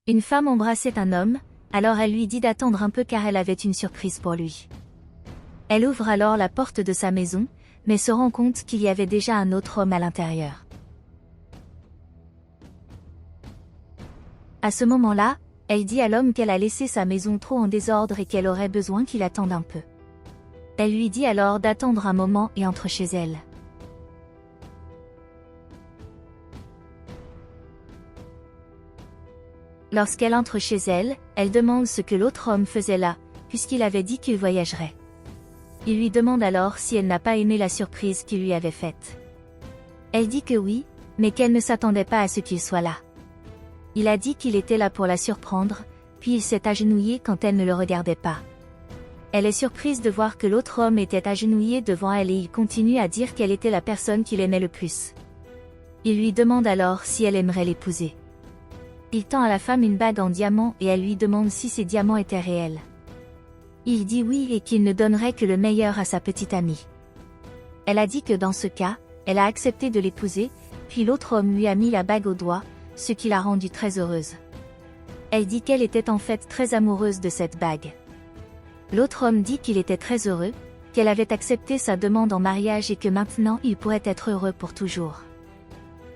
Une femme embrassait un homme, alors elle lui dit d'attendre un peu car elle avait une surprise pour lui. Elle ouvre alors la porte de sa maison, mais se rend compte qu'il y avait déjà un autre homme à l'intérieur. À ce moment-là, elle dit à l'homme qu'elle a laissé sa maison trop en désordre et qu'elle aurait besoin qu'il attende un peu. Elle lui dit alors d'attendre un moment et entre chez elle. Lorsqu'elle entre chez elle, elle demande ce que l'autre homme faisait là, puisqu'il avait dit qu'il voyagerait. Il lui demande alors si elle n'a pas aimé la surprise qu'il lui avait faite. Elle dit que oui, mais qu'elle ne s'attendait pas à ce qu'il soit là. Il a dit qu'il était là pour la surprendre, puis il s'est agenouillé quand elle ne le regardait pas. Elle est surprise de voir que l'autre homme était agenouillé devant elle et il continue à dire qu'elle était la personne qu'il aimait le plus. Il lui demande alors si elle aimerait l'épouser. Il tend à la femme une bague en diamant et elle lui demande si ces diamants étaient réels. Il dit oui et qu'il ne donnerait que le meilleur à sa petite amie. Elle a dit que dans ce cas, elle a accepté de l'épouser, puis l'autre homme lui a mis la bague au doigt, ce qui l'a rendue très heureuse. Elle dit qu'elle était en fait très amoureuse de cette bague. L'autre homme dit qu'il était très heureux, qu'elle avait accepté sa demande en mariage et que maintenant il pourrait être heureux pour toujours.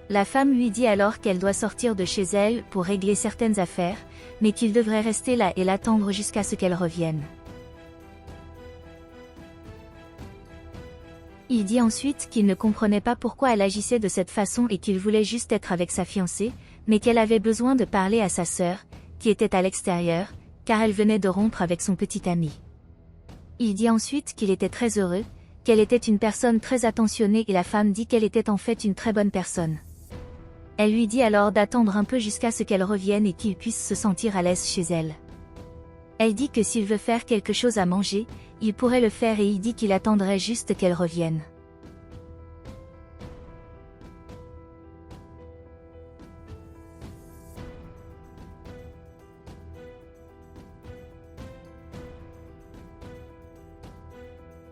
La femme lui dit alors qu'elle doit sortir de chez elle pour régler certaines affaires, mais qu'il devrait rester là et l'attendre jusqu'à ce qu'elle revienne. Il dit ensuite qu'il ne comprenait pas pourquoi elle agissait de cette façon et qu'il voulait juste être avec sa fiancée, mais qu'elle avait besoin de parler à sa sœur, qui était à l'extérieur, car elle venait de rompre avec son petit ami. Il dit ensuite qu'il était très heureux, qu'elle était une personne très attentionnée et la femme dit qu'elle était en fait une très bonne personne. Elle lui dit alors d'attendre un peu jusqu'à ce qu'elle revienne et qu'il puisse se sentir à l'aise chez elle. Elle dit que s'il veut faire quelque chose à manger, il pourrait le faire et il dit qu'il attendrait juste qu'elle revienne.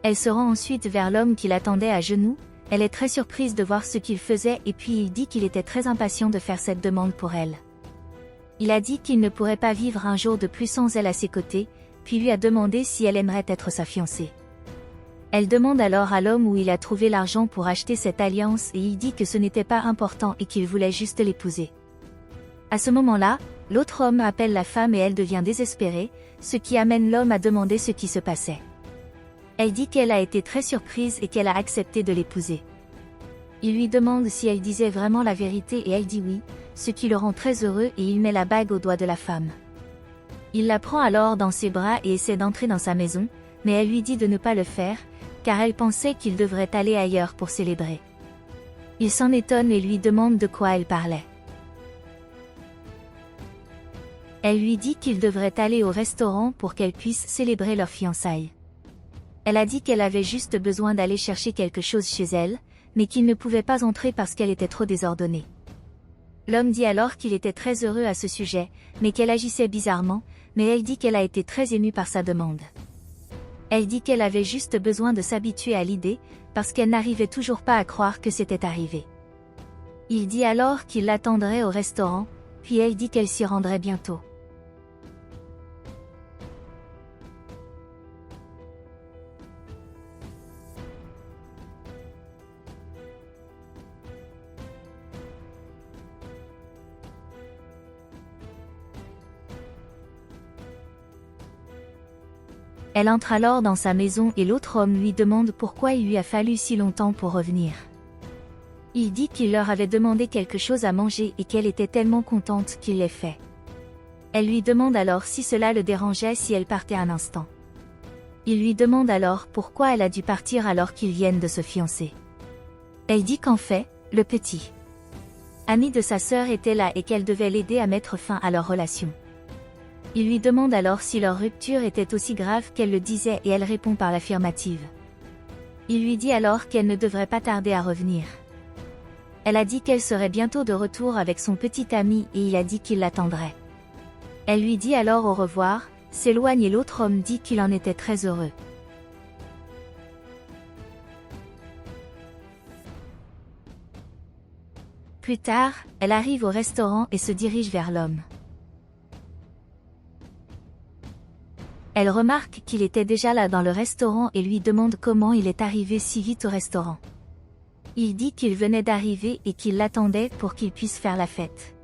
Elle se rend ensuite vers l'homme qui l'attendait à genoux, elle est très surprise de voir ce qu'il faisait et puis il dit qu'il était très impatient de faire cette demande pour elle. Il a dit qu'il ne pourrait pas vivre un jour de plus sans elle à ses côtés, puis lui a demandé si elle aimerait être sa fiancée. Elle demande alors à l'homme où il a trouvé l'argent pour acheter cette alliance et il dit que ce n'était pas important et qu'il voulait juste l'épouser. À ce moment-là, l'autre homme appelle la femme et elle devient désespérée, ce qui amène l'homme à demander ce qui se passait. Elle dit qu'elle a été très surprise et qu'elle a accepté de l'épouser. Il lui demande si elle disait vraiment la vérité et elle dit oui, ce qui le rend très heureux et il met la bague au doigt de la femme. Il la prend alors dans ses bras et essaie d'entrer dans sa maison, mais elle lui dit de ne pas le faire, car elle pensait qu'il devrait aller ailleurs pour célébrer. Il s'en étonne et lui demande de quoi elle parlait. Elle lui dit qu'il devrait aller au restaurant pour qu'elle puisse célébrer leur fiançailles. Elle a dit qu'elle avait juste besoin d'aller chercher quelque chose chez elle, mais qu'il ne pouvait pas entrer parce qu'elle était trop désordonnée. L'homme dit alors qu'il était très heureux à ce sujet, mais qu'elle agissait bizarrement, mais elle dit qu'elle a été très émue par sa demande. Elle dit qu'elle avait juste besoin de s'habituer à l'idée, parce qu'elle n'arrivait toujours pas à croire que c'était arrivé. Il dit alors qu'il l'attendrait au restaurant, puis elle dit qu'elle s'y rendrait bientôt. Elle entre alors dans sa maison et l'autre homme lui demande pourquoi il lui a fallu si longtemps pour revenir. Il dit qu'il leur avait demandé quelque chose à manger et qu'elle était tellement contente qu'il l'ait fait. Elle lui demande alors si cela le dérangeait si elle partait un instant. Il lui demande alors pourquoi elle a dû partir alors qu'ils viennent de se fiancer. Elle dit qu'en fait, le petit ami de sa sœur était là et qu'elle devait l'aider à mettre fin à leur relation. Il lui demande alors si leur rupture était aussi grave qu'elle le disait et elle répond par l'affirmative. Il lui dit alors qu'elle ne devrait pas tarder à revenir. Elle a dit qu'elle serait bientôt de retour avec son petit ami et il a dit qu'il l'attendrait. Elle lui dit alors au revoir, s'éloigne et l'autre homme dit qu'il en était très heureux. Plus tard, elle arrive au restaurant et se dirige vers l'homme. Elle remarque qu'il était déjà là dans le restaurant et lui demande comment il est arrivé si vite au restaurant. Il dit qu'il venait d'arriver et qu'il l'attendait pour qu'ils puissent faire la fête.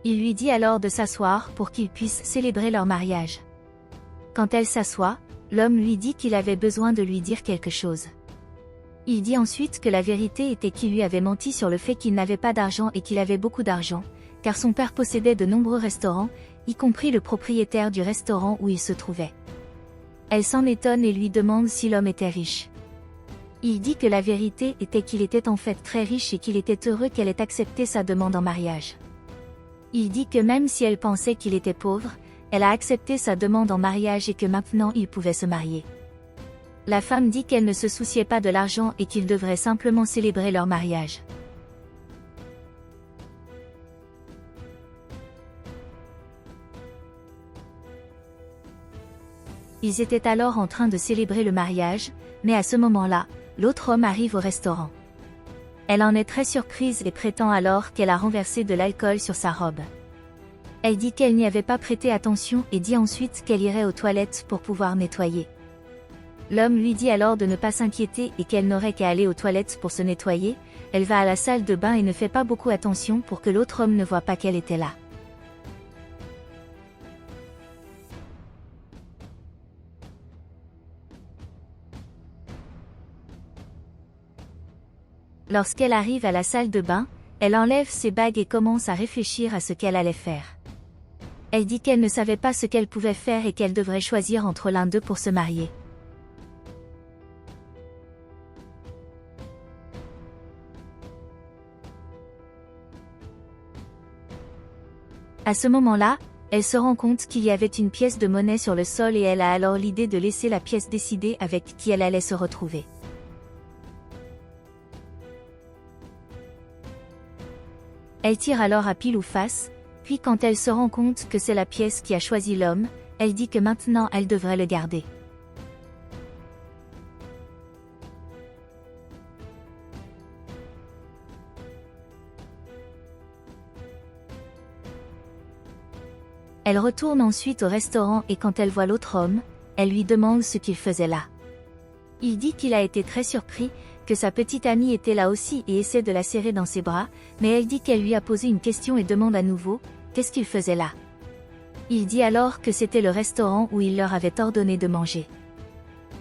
Il lui dit alors de s'asseoir pour qu'ils puissent célébrer leur mariage. Quand elle s'assoit, l'homme lui dit qu'il avait besoin de lui dire quelque chose. Il dit ensuite que la vérité était qu'il lui avait menti sur le fait qu'il n'avait pas d'argent et qu'il avait beaucoup d'argent, car son père possédait de nombreux restaurants, y compris le propriétaire du restaurant où il se trouvait. Elle s'en étonne et lui demande si l'homme était riche. Il dit que la vérité était qu'il était en fait très riche et qu'il était heureux qu'elle ait accepté sa demande en mariage. Il dit que même si elle pensait qu'il était pauvre, elle a accepté sa demande en mariage et que maintenant ils pouvaient se marier. La femme dit qu'elle ne se souciait pas de l'argent et qu'ils devraient simplement célébrer leur mariage. Ils étaient alors en train de célébrer le mariage, mais à ce moment-là, l'autre homme arrive au restaurant. Elle en est très surprise et prétend alors qu'elle a renversé de l'alcool sur sa robe. Elle dit qu'elle n'y avait pas prêté attention et dit ensuite qu'elle irait aux toilettes pour pouvoir nettoyer. L'homme lui dit alors de ne pas s'inquiéter et qu'elle n'aurait qu'à aller aux toilettes pour se nettoyer. Elle va à la salle de bain et ne fait pas beaucoup attention pour que l'autre homme ne voie pas qu'elle était là. Lorsqu'elle arrive à la salle de bain, elle enlève ses bagues et commence à réfléchir à ce qu'elle allait faire. Elle dit qu'elle ne savait pas ce qu'elle pouvait faire et qu'elle devrait choisir entre l'un d'eux pour se marier. À ce moment-là, elle se rend compte qu'il y avait une pièce de monnaie sur le sol et elle a alors l'idée de laisser la pièce décider avec qui elle allait se retrouver. Elle tire alors à pile ou face, puis quand elle se rend compte que c'est la pièce qui a choisi l'homme, elle dit que maintenant elle devrait le garder. Elle retourne ensuite au restaurant et quand elle voit l'autre homme, elle lui demande ce qu'il faisait là. Il dit qu'il a été très surpris, que sa petite amie était là aussi et essaie de la serrer dans ses bras, mais elle dit qu'elle lui a posé une question et demande à nouveau, qu'est-ce qu'il faisait là? Il dit alors que c'était le restaurant où il leur avait ordonné de manger.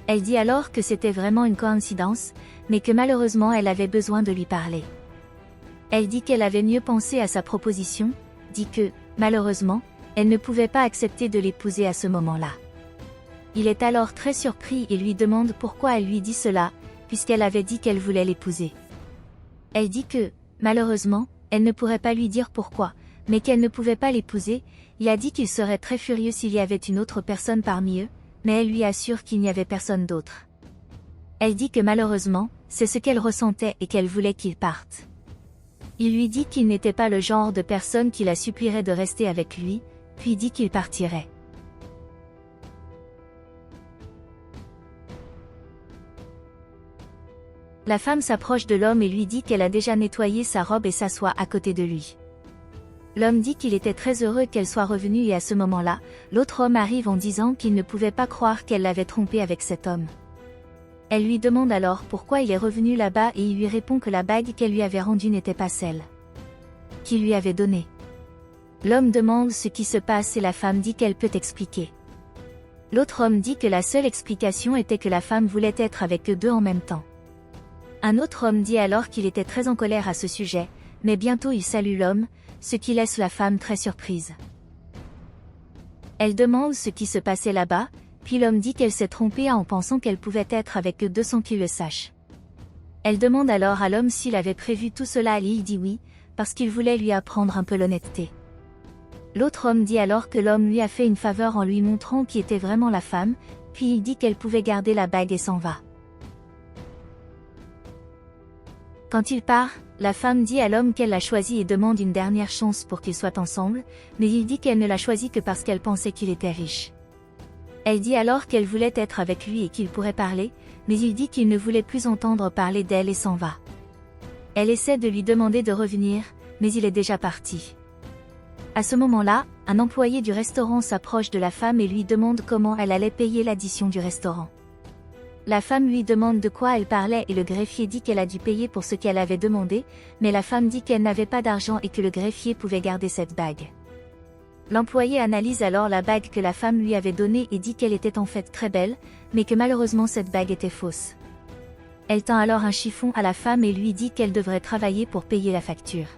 Elle dit alors que c'était vraiment une coïncidence, mais que malheureusement elle avait besoin de lui parler. Elle dit qu'elle avait mieux pensé à sa proposition, dit que, malheureusement, elle ne pouvait pas accepter de l'épouser à ce moment-là. Il est alors très surpris et lui demande pourquoi elle lui dit cela, puisqu'elle avait dit qu'elle voulait l'épouser. Elle dit que, malheureusement, elle ne pourrait pas lui dire pourquoi, mais qu'elle ne pouvait pas l'épouser. Il a dit qu'il serait très furieux s'il y avait une autre personne parmi eux, mais elle lui assure qu'il n'y avait personne d'autre. Elle dit que malheureusement, c'est ce qu'elle ressentait et qu'elle voulait qu'il parte. Il lui dit qu'il n'était pas le genre de personne qui la supplierait de rester avec lui, puis dit qu'il partirait. La femme s'approche de l'homme et lui dit qu'elle a déjà nettoyé sa robe et s'assoit à côté de lui. L'homme dit qu'il était très heureux qu'elle soit revenue et à ce moment-là, l'autre homme arrive en disant qu'il ne pouvait pas croire qu'elle l'avait trompé avec cet homme. Elle lui demande alors pourquoi il est revenu là-bas et il lui répond que la bague qu'elle lui avait rendue n'était pas celle qu'il lui avait donnée. L'homme demande ce qui se passe et la femme dit qu'elle peut expliquer. L'autre homme dit que la seule explication était que la femme voulait être avec eux deux en même temps. Un autre homme dit alors qu'il était très en colère à ce sujet, mais bientôt il salue l'homme, ce qui laisse la femme très surprise. Elle demande ce qui se passait là-bas, puis l'homme dit qu'elle s'est trompée en pensant qu'elle pouvait être avec eux deux sans qu'il le sache. Elle demande alors à l'homme s'il avait prévu tout cela et il dit oui, parce qu'il voulait lui apprendre un peu l'honnêteté. L'autre homme dit alors que l'homme lui a fait une faveur en lui montrant qui était vraiment la femme, puis il dit qu'elle pouvait garder la bague et s'en va. Quand il part, la femme dit à l'homme qu'elle l'a choisi et demande une dernière chance pour qu'ils soient ensemble, mais il dit qu'elle ne l'a choisi que parce qu'elle pensait qu'il était riche. Elle dit alors qu'elle voulait être avec lui et qu'il pourrait parler, mais il dit qu'il ne voulait plus entendre parler d'elle et s'en va. Elle essaie de lui demander de revenir, mais il est déjà parti. À ce moment-là, un employé du restaurant s'approche de la femme et lui demande comment elle allait payer l'addition du restaurant. La femme lui demande de quoi elle parlait et le greffier dit qu'elle a dû payer pour ce qu'elle avait demandé, mais la femme dit qu'elle n'avait pas d'argent et que le greffier pouvait garder cette bague. L'employé analyse alors la bague que la femme lui avait donnée et dit qu'elle était en fait très belle, mais que malheureusement cette bague était fausse. Elle tend alors un chiffon à la femme et lui dit qu'elle devrait travailler pour payer la facture.